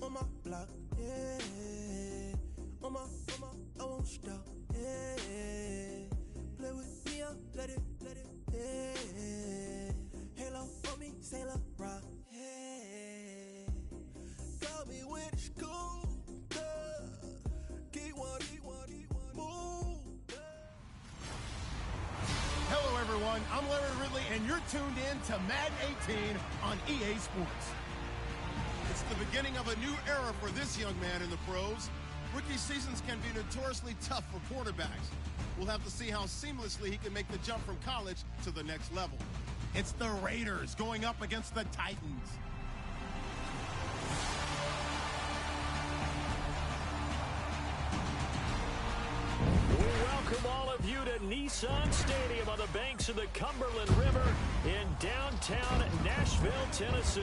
On my block, yeah. On my, I won't stop, yeah. Play with me, let it, yeah. Halo on me, Sailor Rock, yeah. Got me with school, keep one, move. Hello, everyone. I'm Larry Ridley, and you're tuned in to Madden 18 on EA Sports. It's the beginning of a new era for this young man in the pros. Rookie seasons can be notoriously tough for quarterbacks. We'll have to see how seamlessly he can make the jump from college to the next level. It's the Raiders going up against the Titans. We welcome all of you to Nissan Stadium on the banks of the Cumberland River in downtown Nashville, Tennessee.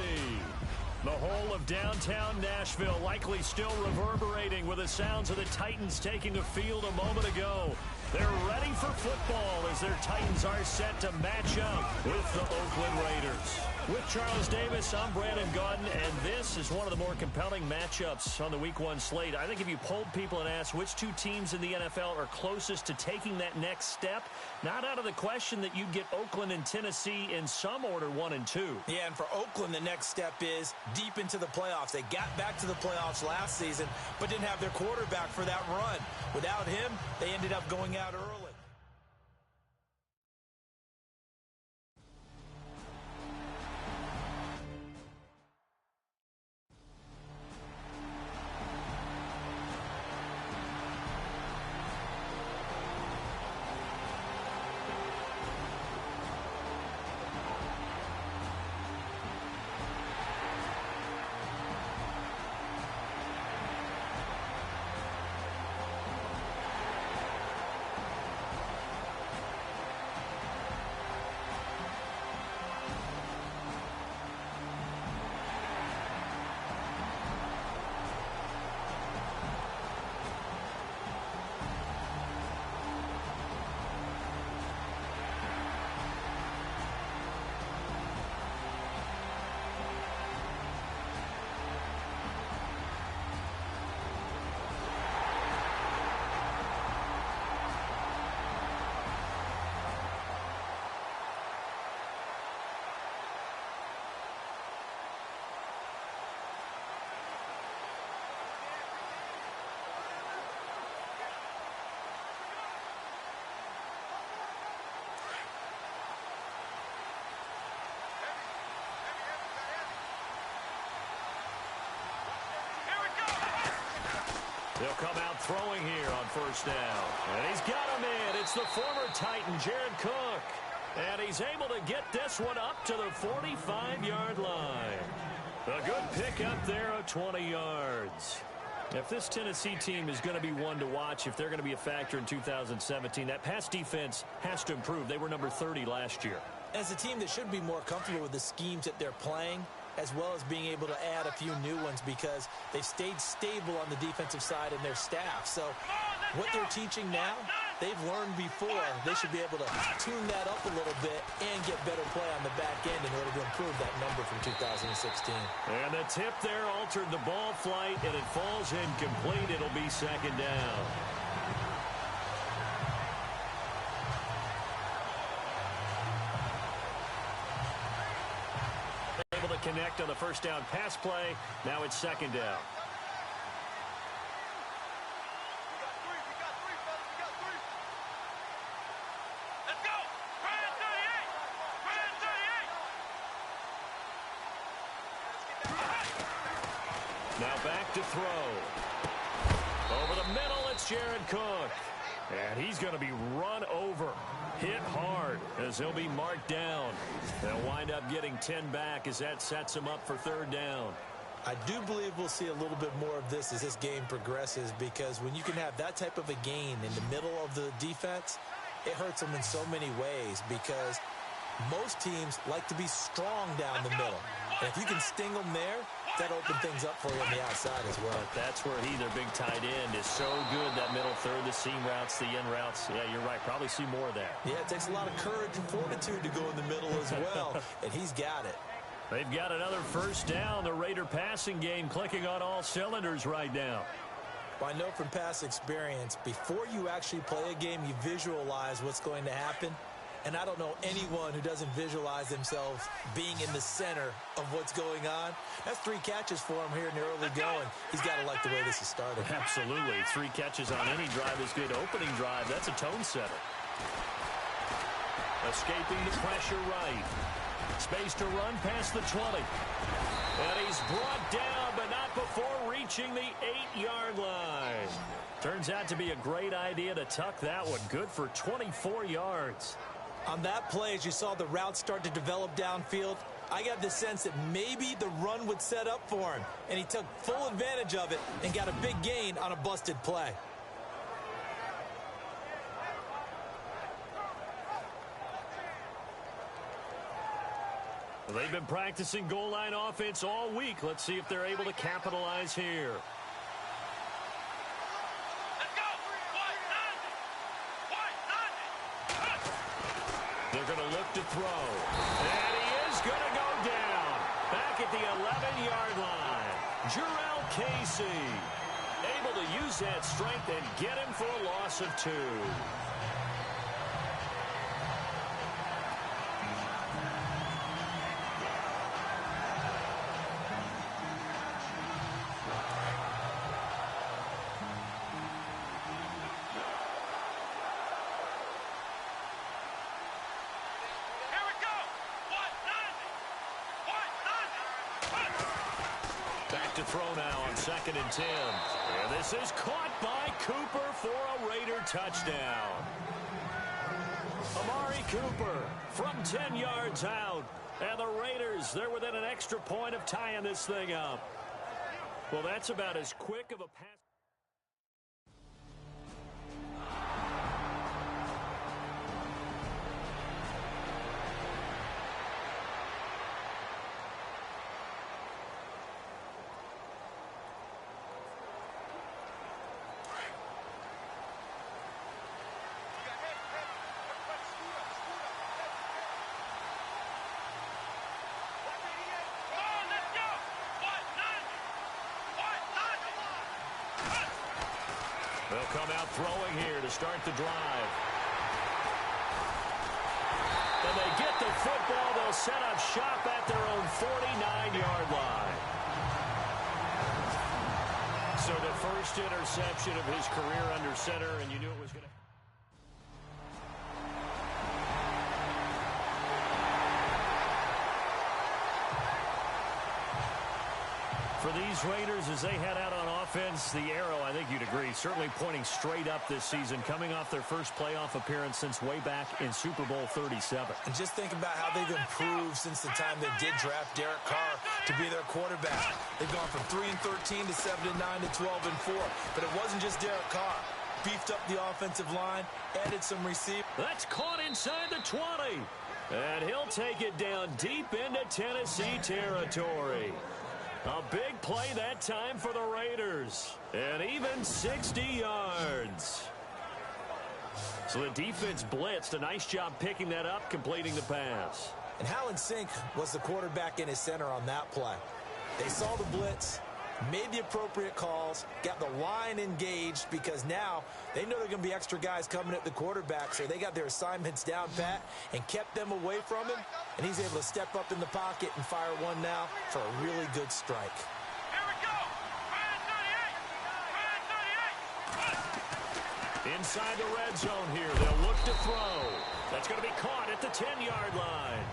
The whole of downtown Nashville likely still reverberating with the sounds of the Titans taking the field a moment ago. They're ready for football as their Titans are set to match up with the Oakland Raiders. With Charles Davis, I'm Brandon Gaudin, and this is one of the more compelling matchups on the Week 1 slate. I think if you polled people and asked which two teams in the NFL are closest to taking that next step, not out of the question that you'd get Oakland and Tennessee in some order 1 and 2. Yeah, and for Oakland, the next step is deep into the playoffs. They got back to the playoffs last season, but didn't have their quarterback for that run. Without him, they ended up going out early. They'll come out throwing here on first down. And he's got him in. It's the former Titan, Jared Cook. And he's able to get this one up to the 45-yard line. A good pick up there of 20 yards. If this Tennessee team is going to be one to watch, if they're going to be a factor in 2017, that pass defense has to improve. They were number 30 last year. As a team that should be more comfortable with the schemes that they're playing, as well as being able to add a few new ones because they've stayed stable on the defensive side in their staff. So what they're teaching now, they've learned before. They should be able to tune that up a little bit and get better play on the back end in order to improve that number from 2016. And the tip there altered the ball flight, and it falls incomplete. It'll be second down. Able to connect on the first down pass play. Now it's second down. Let's go! Brand 38! Now back to throw. Over the middle, it's Jared Cook. And he's going to be run over, hit hard, as he'll be marked down. They'll wind up getting 10 back as that sets him up for third down. I do believe we'll see a little bit more of this as this game progresses, because when you can have that type of a gain in the middle of the defense, it hurts them in so many ways, because most teams like to be strong down the middle. And if you can sting them there, that opens things up for you on the outside as well. But that's where he, their big tight end, is so good, that middle third, the seam routes, the in routes. Yeah, you're right. Probably see more of that. Yeah, it takes a lot of courage and fortitude to go in the middle as well, and he's got it. They've got another first down. The Raider passing game clicking on all cylinders right now. Well, I know from past experience, before you actually play a game, you visualize what's going to happen. And I don't know anyone who doesn't visualize themselves being in the center of what's going on. That's 3 catches for him here in the early going. He's got to like the way this is started. Absolutely. 3 catches on any drive is good. Opening drive, that's a tone setter. Escaping the pressure right. Space to run past the 20. And he's brought down, but not before reaching the 8-yard line. Turns out to be a great idea to tuck that one. Good for 24 yards. On that play, as you saw the route start to develop downfield, I got the sense that maybe the run would set up for him. And he took full advantage of it and got a big gain on a busted play. They've been practicing goal line offense all week. Let's see if they're able to capitalize here. Let's go. They're going to look to throw. And he is going to go down. Back at the 11-yard line. Jarrell Casey able to use that strength and get him for a loss of 2. To throw now on 2nd and 10. And this is caught by Cooper for a Raider touchdown. Amari Cooper from 10 yards out. And the Raiders, they're within an extra point of tying this thing up. Well, that's about as quick of a pass. They'll come out throwing here to start the drive. And they get the football. They'll set up shop at their own 49-yard line. So the first interception of his career under center, and you knew it was going to... For these Raiders, as they head out on offense, the arrow, I think you'd agree, certainly pointing straight up this season, coming off their first playoff appearance since way back in Super Bowl 37. And just think about how they've improved since the time they did draft Derek Carr to be their quarterback. They've gone from 3-13 to 7-9 to 12-4. But it wasn't just Derek Carr. Beefed up the offensive line, added some receivers. That's caught inside the 20. And he'll take it down deep into Tennessee territory. A big play that time for the Raiders. And even 60 yards. So the defense blitzed. A nice job picking that up, completing the pass. And Howland Sink was the quarterback in his center on that play. They saw the blitz, made the appropriate calls, got the line engaged, because now they know they're going to be extra guys coming at the quarterback, so they got their assignments down pat and kept them away from him, and he's able to step up in the pocket and fire one now for a really good strike. Here we go. Ryan 38. Inside the red zone here, they'll look to throw. That's going to be caught at the 10-yard line.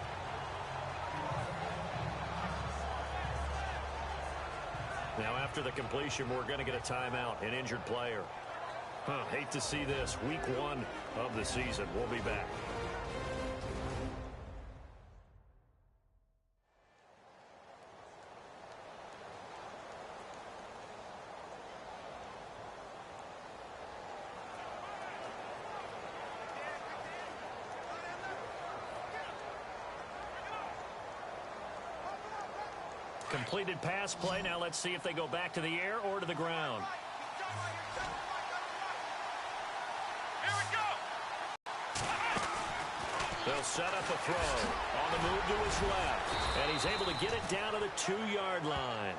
Now, after the completion, we're going to get a timeout, an injured player. Hate to see this. Week 1 of the season. We'll be back. Completed pass play. Now let's see if they go back to the air or to the ground. Here we go. They'll set up a throw. On the move to his left. And he's able to get it down to the 2-yard line.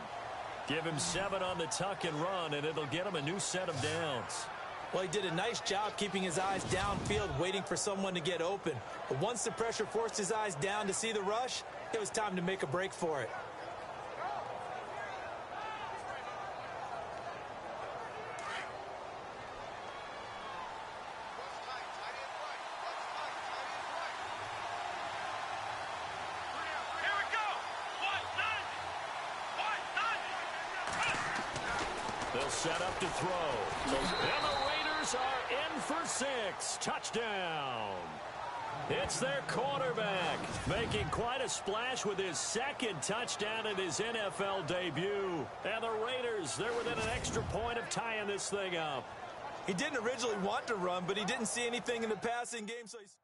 Give him 7 on the tuck and run, and it'll get him a new set of downs. Well, he did a nice job keeping his eyes downfield, waiting for someone to get open. But once the pressure forced his eyes down to see the rush, it was time to make a break for it. They'll set up to throw. And the Raiders are in for 6. Touchdown. It's their quarterback making quite a splash with his 2nd touchdown in his NFL debut. And the Raiders, they're within an extra point of tying this thing up. He didn't originally want to run, but he didn't see anything in the passing game, so he's...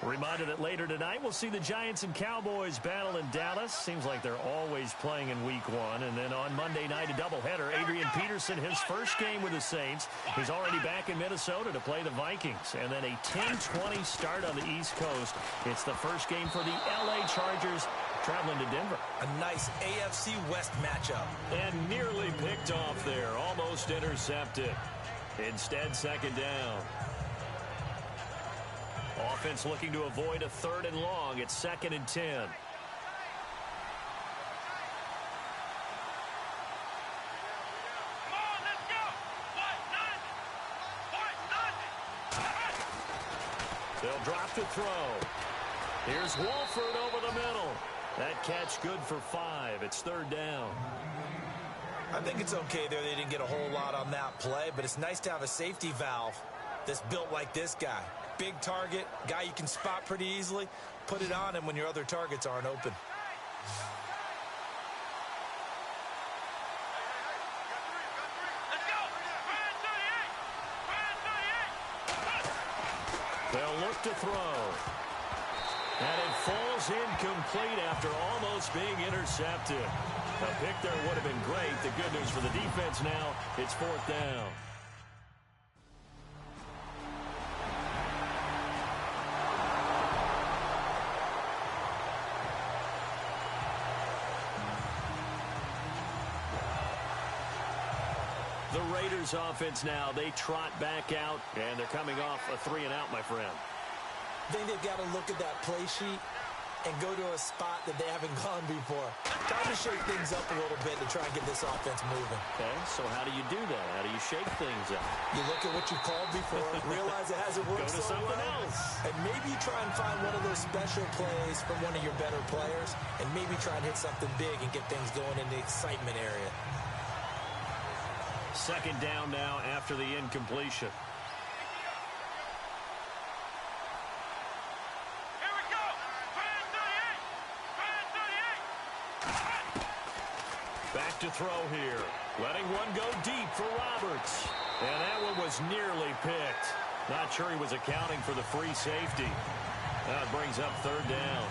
Reminder that later tonight we'll see the Giants and Cowboys battle in Dallas. Seems like they're always playing in week 1. And then on Monday night, a doubleheader. Adrian Peterson, his first game with the Saints. He's already back in Minnesota to play the Vikings. And then a 10-20 start on the East Coast. It's the first game for the L.A. Chargers traveling to Denver. A nice AFC West matchup. And nearly picked off there. Almost intercepted. Instead, 2nd down. Offense looking to avoid a 3rd and long. It's 2nd and 10. Come on, let's go. They'll drop to throw. Here's Wolford over the middle. That catch good for 5. It's 3rd down. I think it's okay there. They didn't get a whole lot on that play, but it's nice to have a safety valve that's built like this guy. Big target, guy you can spot pretty easily. Put it on him when your other targets aren't open. Let's go. They'll look to throw. And it falls incomplete after almost being intercepted. A pick there would have been great. The good news for the defense now, it's 4th down. The Raiders offense now, they trot back out, and they're coming off a 3-and-out, my friend. I think they've got to look at that play sheet and go to a spot that they haven't gone before. Time to shake things up a little bit to try and get this offense moving. Okay, so how do you do that? How do you shake things up? You look at what you called before, realize it hasn't worked Go to so something well, else. and maybe you try and find one of those special plays from one of your better players, and maybe try and hit something big and get things going in the excitement area. 2nd down now after the incompletion. Here we go. 38. Back to throw here. Letting one go deep for Roberts. And that one was nearly picked. Not sure he was accounting for the free safety. That brings up 3rd down.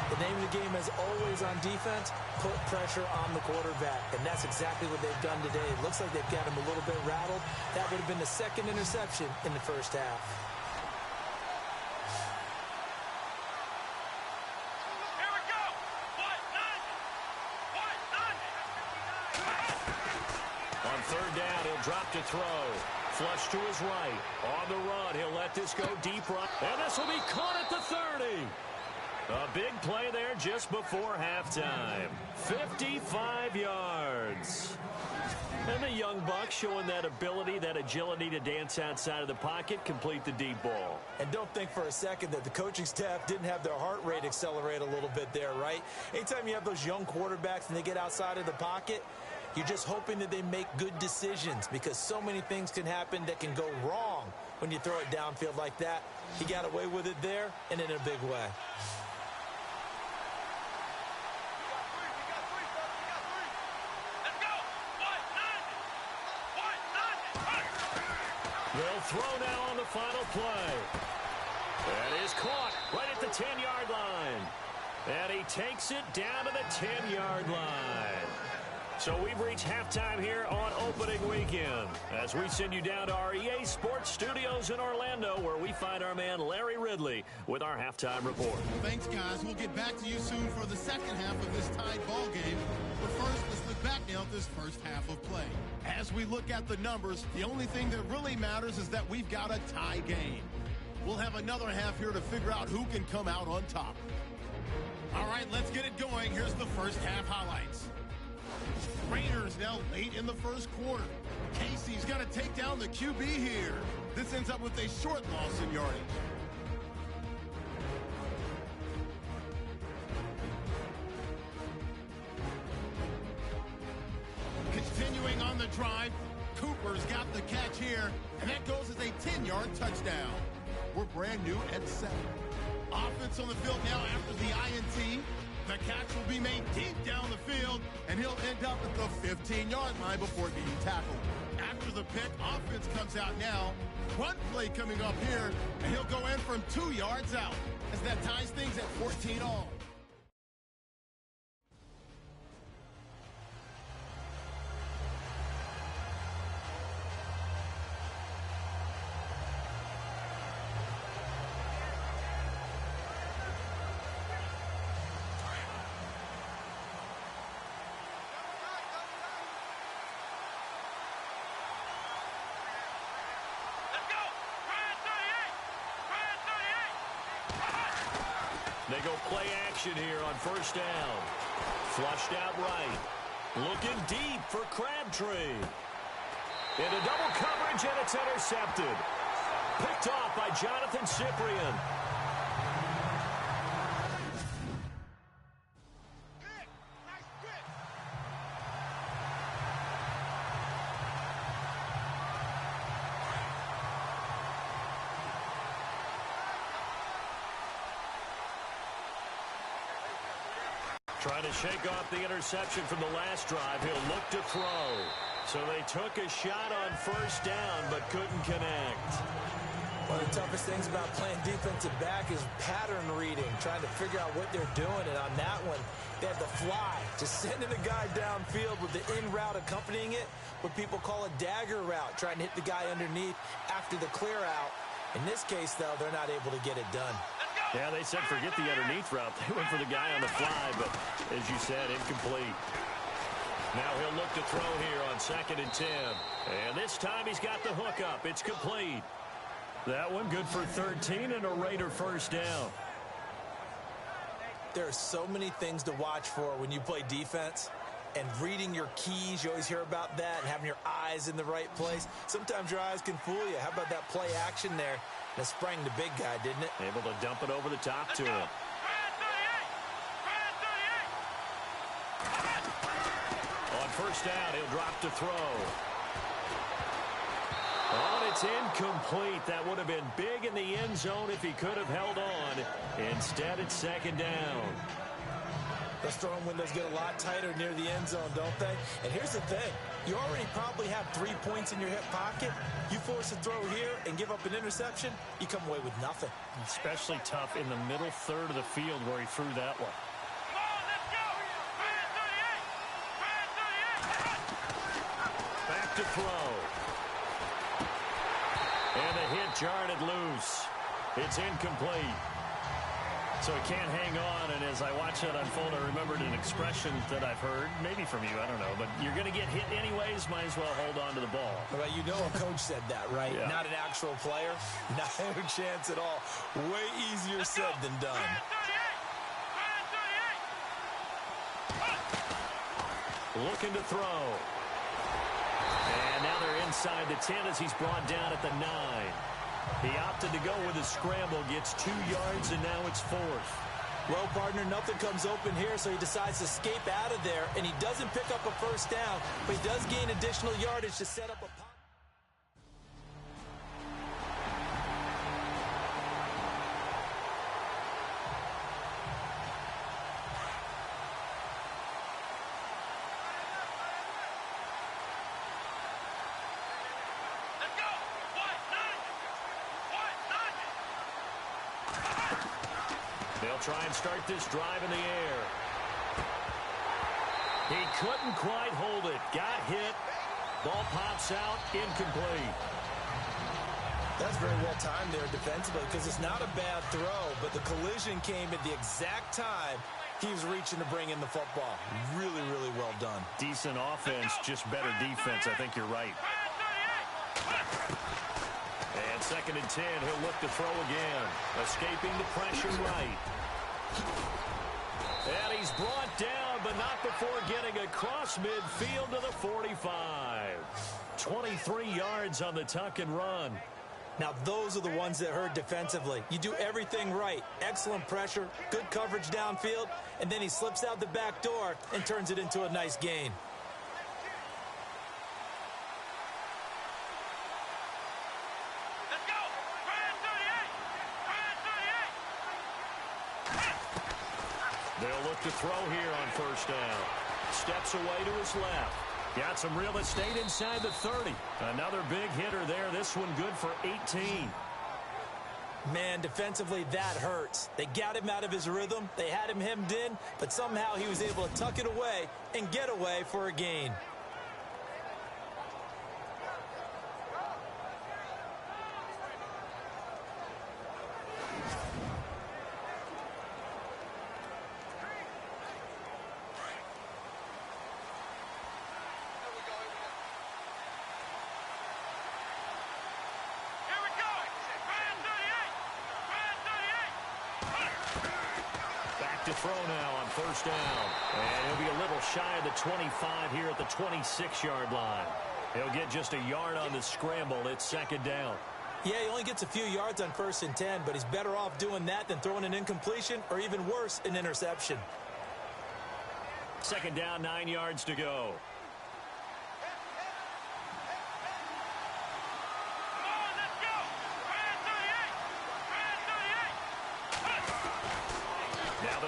The name of the game, as always on defense, put pressure on the quarterback. And that's exactly what they've done today. It looks like they've got him a little bit rattled. That would have been the 2nd interception in the first half. Here we go. On 3rd down, he'll drop to throw. Flush to his right. On the run, he'll let this go deep right. And this will be caught at the 30. A big play there just before halftime. 55 yards. And the young buck showing that ability, that agility to dance outside of the pocket, complete the deep ball. And don't think for a second that the coaching staff didn't have their heart rate accelerate a little bit there, right? Anytime you have those young quarterbacks and they get outside of the pocket, you're just hoping that they make good decisions because so many things can happen that can go wrong when you throw it downfield like that. He got away with it there and in a big way. They'll throw now on the final play. That is caught right at the 10-yard line. And he takes it down to the 10-yard line. So we've reached halftime here on opening weekend as we send you down to our EA Sports Studios in Orlando where we find our man Larry Ridley with our halftime report. Thanks, guys. We'll get back to you soon for the second half of this tied ball game. But first, let's look back now at this first half of play. As we look at the numbers, the only thing that really matters is that we've got a tie game. We'll have another half here to figure out who can come out on top. All right, let's get it going. Here's the first half highlights. Raiders now late in the first quarter. Casey's got to take down the QB here. This ends up with a short loss in yardage. Continuing on the drive, Cooper's got the catch here, and that goes as a 10-yard touchdown. We're brand new at 7. Offense on the field now after the INT. The catch will be made deep down the field, and he'll end up at the 15-yard line before being tackled. After the pick, offense comes out now. One play coming up here, and he'll go in from 2 yards out as that ties things at 14 all. They go play action here on first down. Flushed out right. Looking deep for Crabtree. Into double coverage, and it's intercepted. Picked off by Jonathan Cyprien. Trying to shake off the interception from the last drive. He'll look to throw. So they took a shot on first down, but couldn't connect. One of the toughest things about playing defensive back is pattern reading, trying to figure out what they're doing. And on that one, they had the fly, just sending a guy downfield with the in route accompanying it, what people call a dagger route, trying to hit the guy underneath after the clear out. In this case, though, they're not able to get it done. Yeah, they said forget the underneath route. They went for the guy on the fly, but as you said, incomplete. Now he'll look to throw here on 2nd and 10. And this time he's got the hook up. It's complete. That one good for 13 and a Raider first down. There are so many things to watch for when you play defense. And reading your keys, you always hear about that, and having your eyes in the right place. Sometimes your eyes can fool you. How about that play action there? That sprang the big guy, didn't it? Able to dump it over the top to him. On first down, he'll drop to throw. Oh, and it's incomplete. That would have been big in the end zone if he could have held on. Instead, it's 2nd down. Those throwing windows get a lot tighter near the end zone, don't they? And here's the thing. You already probably have 3 points in your hip pocket. You force a throw here and give up an interception, you come away with nothing. Especially tough in the middle third of the field where he threw that one. Back to throw. And the hit jarred it loose. It's incomplete. So he can't hang on, and as I watch that unfold, I remembered an expression that I've heard, maybe from you, I don't know, but you're going to get hit anyways, might as well hold on to the ball. Well, you know a coach said that, right? Yeah. Not an actual player. Not a chance at all. Way easier said than done. Looking to throw. And now they're inside the 10 as he's brought down at the 9. He opted to go with a scramble, gets 2 yards, and now it's 4th. Well, partner, nothing comes open here, so he decides to escape out of there, and he doesn't pick up a first down, but he does gain additional yardage to set up a punt. Let's go. What? None. What? None. They'll try and start this drive in the air. He couldn't quite hold it. Got hit. Ball pops out. Incomplete. That's very well timed there defensively because it's not a bad throw, but the collision came at the exact time he was reaching to bring in the football. Really, really well done. Decent offense, just better defense. I think you're right. And 2nd and 10, he'll look to throw again. Escaping the pressure right. And he's brought down, but not before getting across midfield to the 45. 23 yards on the tuck and run. Now, those are the ones that hurt defensively. You do everything right. Excellent pressure, good coverage downfield, and then he slips out the back door and turns it into a nice gain. Let's go. They'll look to throw here on 1st down. Steps away to his left. Got some real estate inside the 30. Another big hitter there. This one good for 18. Man, defensively, that hurts. They got him out of his rhythm. They had him hemmed in, but somehow he was able to tuck it away and get away for a gain. To throw now on 1st down. And he'll be a little shy of the 25 here at the 26-yard line. He'll get just a yard on the scramble. It's 2nd down. Yeah, he only gets a few yards on 1st and 10, but he's better off doing that than throwing an incompletion or even worse, an interception. 2nd down, 9 yards to go.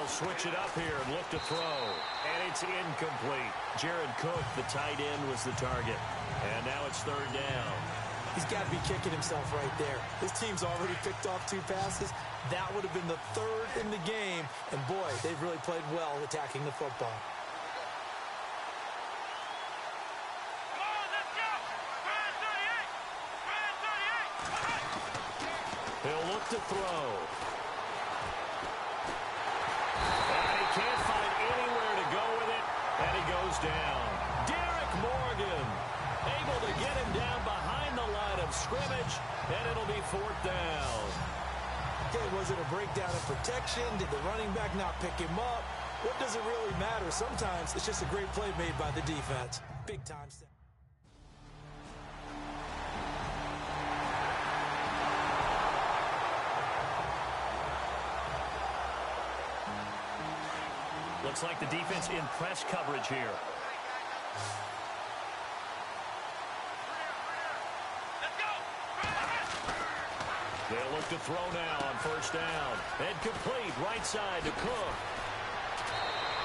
Switch it up here and look to throw. And it's incomplete. Jared Cook, the tight end, was the target. And now it's 3rd down. He's got to be kicking himself right there. His team's already picked off 2 passes. That would have been the 3rd in the game. And, boy, they've really played well attacking the football. He'll look to throw. And he goes down. Derek Morgan able to get him down behind the line of scrimmage, and it'll be 4th down. Okay, was it a breakdown in protection? Did the running back not pick him up? What does it really matter? Sometimes it's just a great play made by the defense. Big time step. Looks like the defense in press coverage here. They'll look to throw now on 1st down. And complete right side to Cook.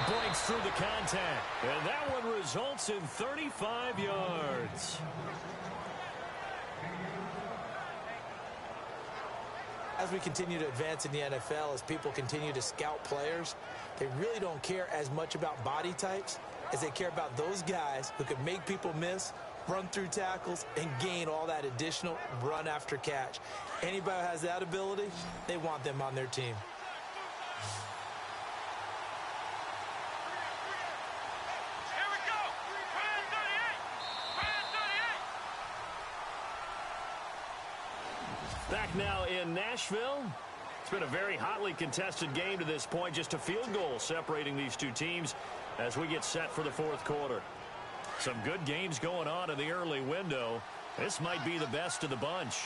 Breaks through the contact. And that one results in 35 yards. As we continue to advance in the NFL, as people continue to scout players, they really don't care as much about body types as they care about those guys who can make people miss, run through tackles, and gain all that additional run after catch. Anybody who has that ability, they want them on their team. Back now in Nashville. It's been a very hotly contested game to this point. Just a field goal separating these 2 teams as we get set for the 4th quarter. Some good games going on in the early window. This might be the best of the bunch.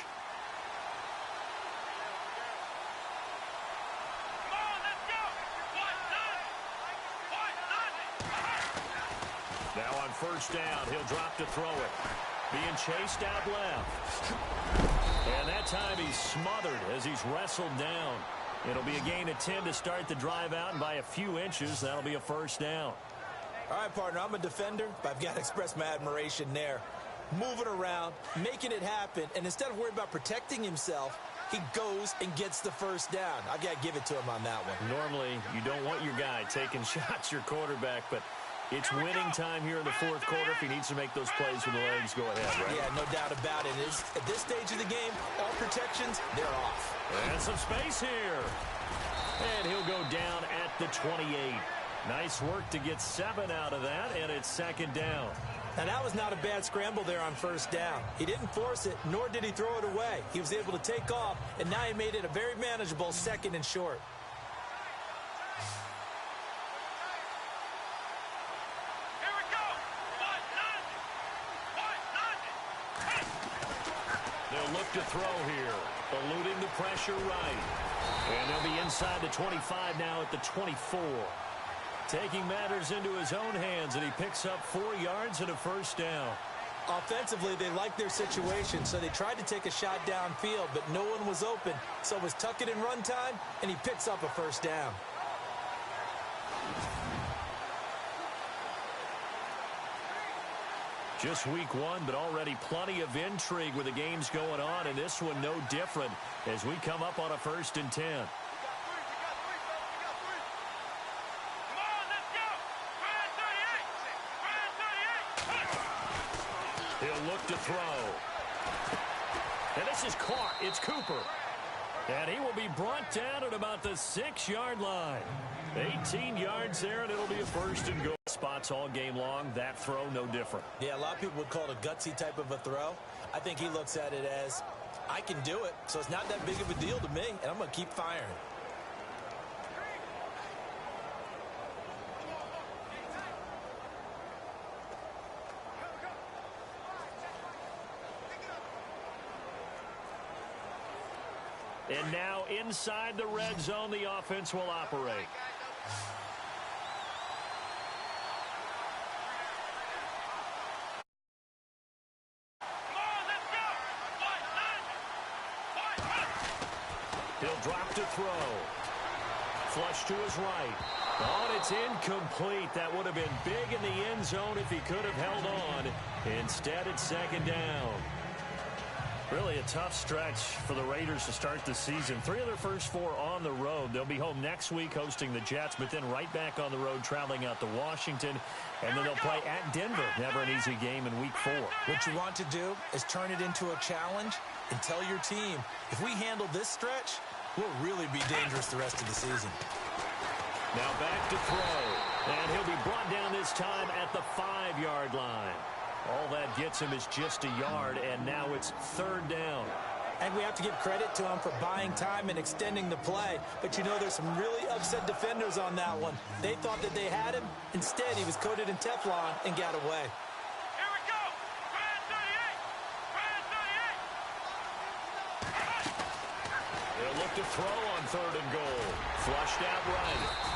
Now on first down, he'll drop to throw it. Being chased out left. And that time he's smothered as he's wrestled down. It'll be a gain of 10 to start the drive out, and by a few inches, that'll be a first down. All right, partner, I'm a defender, but I've got to express my admiration there. Moving around, making it happen, and instead of worrying about protecting himself, he goes and gets the first down. I've got to give it to him on that one. Normally, you don't want your guy taking shots, your quarterback, but it's winning time here in the fourth quarter. If he needs to make those plays with the legs, go ahead, right? Yeah, no doubt about it. At this stage of the game, all protections, they're off. And some space here. And he'll go down at the 28. Nice work to get 7 out of that, and it's second down. Now, that was not a bad scramble there on first down. He didn't force it, nor did he throw it away. He was able to take off, and now he made it a very manageable second and short. Here we go. They'll look to throw here, eluding the pressure right. And they'll be inside the 25 now at the 24. Taking matters into his own hands, and he picks up 4 yards and a first down. Offensively, they liked their situation, so they tried to take a shot downfield, but no one was open. So it was tuck it in run time, and he picks up a first down. Just week 1, but already plenty of intrigue with the games going on, and this one no different as we come up on a 1st and 10. He'll look to throw. And this is caught. It's Cooper. And he will be brought down at about the 6-yard line. 18 yards there, and it'll be a 1st and goal. Spots all game long. That throw, no different. Yeah, a lot of people would call it a gutsy type of a throw. I think he looks at it as, I can do it, so it's not that big of a deal to me, and I'm going to keep firing. And now inside the red zone, the offense will operate. He'll drop to throw. Flush to his right. Oh, and it's incomplete. That would have been big in the end zone if he could have held on. Instead, it's second down. Really a tough stretch for the Raiders to start the season. 3 of their first 4 on the road. They'll be home next week hosting the Jets, but then right back on the road traveling out to Washington. And then they'll play at Denver. Never an easy game in week 4. What you want to do is turn it into a challenge and tell your team, if we handle this stretch, we'll really be dangerous the rest of the season. Now back to throw. And he'll be brought down this time at the 5-yard line. All that gets him is just a yard, and now it's 3rd down. And we have to give credit to him for buying time and extending the play. But, you know, there's some really upset defenders on that one. They thought that they had him. Instead, he was coated in Teflon and got away. Here we go. Brand 38. They'll look to throw on 3rd and goal. Flushed out right.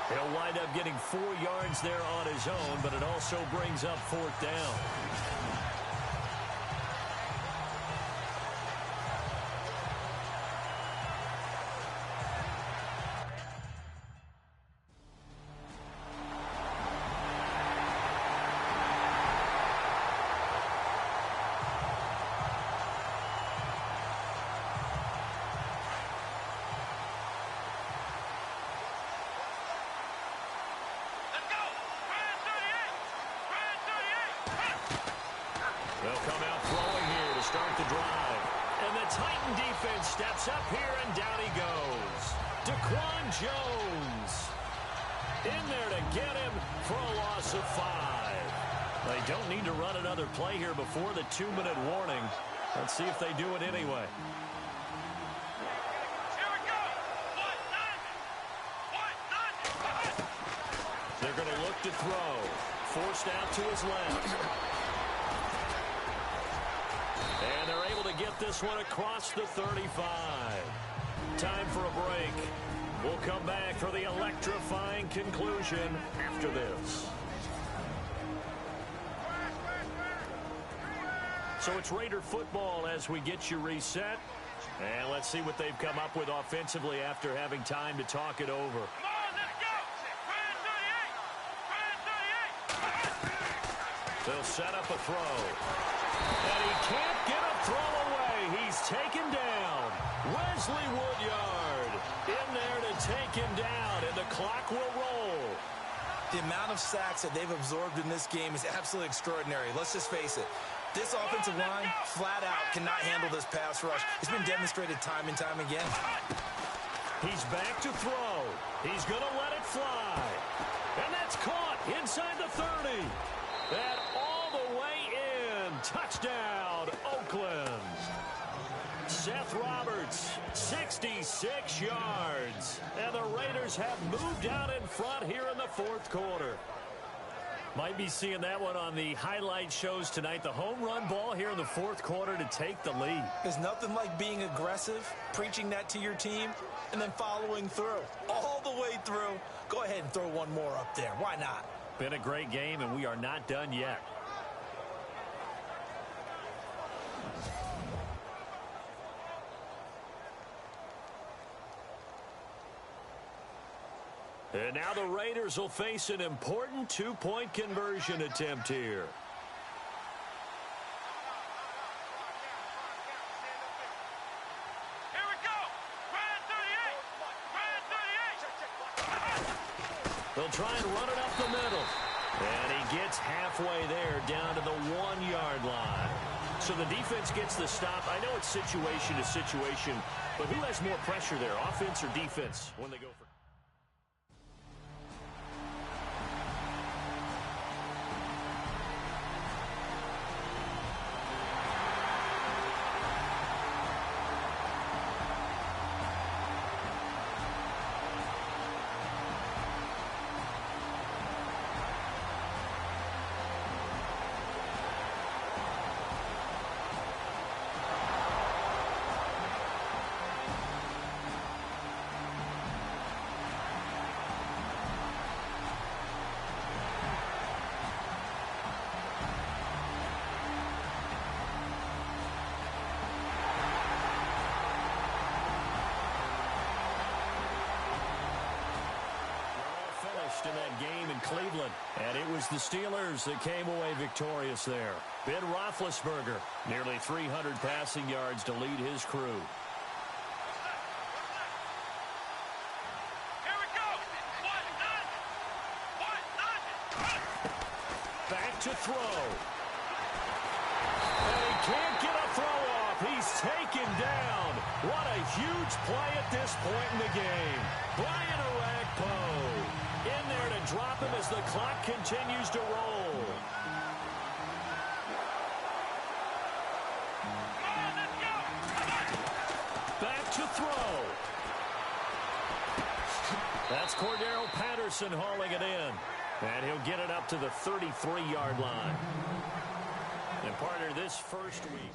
He'll wind up getting 4 yards there on his own, but it also brings up 4th down. They'll come out throwing here to start the drive. And the Titan defense steps up here, and down he goes. Daquan Jones in there to get him for a loss of 5. They don't need to run another play here before the 2-minute warning. Let's see if they do it anyway. Here we go. They're going to look to throw. forced out to his left. And they're able to get this one across the 35. Time for a break. We'll come back for the electrifying conclusion after this. So it's Raider football as we get you reset. And let's see what they've come up with offensively after having time to talk it over. Come on, let's go! Try and 38! They'll set up a throw. And he can't get a throw away. He's taken down. Wesley Woodyard in there to take him down, and the clock will roll. The amount of sacks that they've absorbed in this game is absolutely extraordinary. Let's just face it. This offensive line, flat out, cannot handle this pass rush. It's been demonstrated time and time again. He's back to throw. He's going to let it fly. And that's caught inside the 30. And all the way in. Touchdown, Oakland. Seth Roberts, 66 yards. And the Raiders have moved out in front here in the fourth quarter. Might be seeing that one on the highlight shows tonight. The home run ball here in the fourth quarter to take the lead. There's nothing like being aggressive, preaching that to your team, and then following through. All the way through. Go ahead and throw one more up there. Why not? Been a great game, and we are not done yet. And now the Raiders will face an important two-point conversion attempt here. Here we go! Try and 38! They'll try and run it up the middle. And he gets halfway there down to the 1-yard line. So the defense gets the stop. I know it's situation to situation, but who has more pressure there, offense or defense, when they go for... In that game in Cleveland. And it was the Steelers that came away victorious there. Ben Roethlisberger, nearly 300 passing yards to lead his crew. Here we go! Back to throw. And he can't get a throw off. He's taken down. What a huge play at this point in the game. Brian Orakpo in there to drop him as the clock continues to roll. Come on, let's go! Back to throw. That's Cordero Patterson hauling it in. And he'll get it up to the 33-yard line. And partner, this first week.